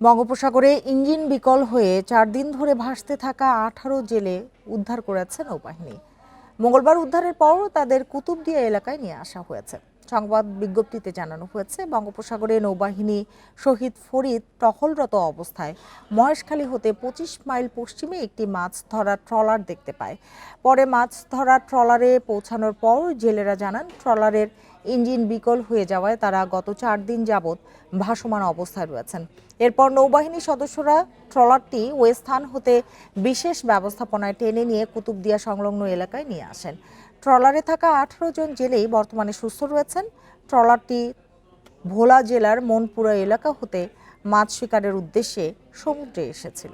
বঙ্গোপসাগরে ইঞ্জিন বিকল হয়ে 4 দিন ধরে ভাসতে থাকা 18 জেলে উদ্ধার করেছে নৌবাহিনী। মঙ্গলবার উদ্ধারের পর তাদের কুতুবদিয়া এলাকায় নিয়ে আসা হয়েছে। সংবাদ বিজ্ঞপ্তিতে জানানো হয়েছে, বঙ্গোপসাগরে নৌবাহিনী শহীদ ফরিদ টহলরত অবস্থায় মহেশখালী হতে 25 মাইল পশ্চিমে একটি মাছ ধরার ট্রলার দেখতে পায়। পরে মাছ ধরার ট্রলারে পৌঁছানোর পর জেলেরা জানান, ট্রলারের ইঞ্জিন বিকল হয়ে যাওয়ায় তারা গত 4 দিন যাবৎ ভাসমান অবস্থায় রয়েছেন। এরপর নৌবাহিনীর সদস্যরা ট্রলারটি ওই স্থান হতে বিশেষ ব্যবস্থাপনায় টেনে নিয়ে কুতুবদিয়া সংলগ্ন এলাকায় নিয়ে আসেন। ট্রলারে থাকা 18 জন জেলেই বর্তমানে সুস্থ রয়েছেন। ট্রলারটি ভোলা জেলার মনপুরা এলাকা হতে মাছ শিকারের উদ্দেশ্যে সমুদ্রে এসেছিল।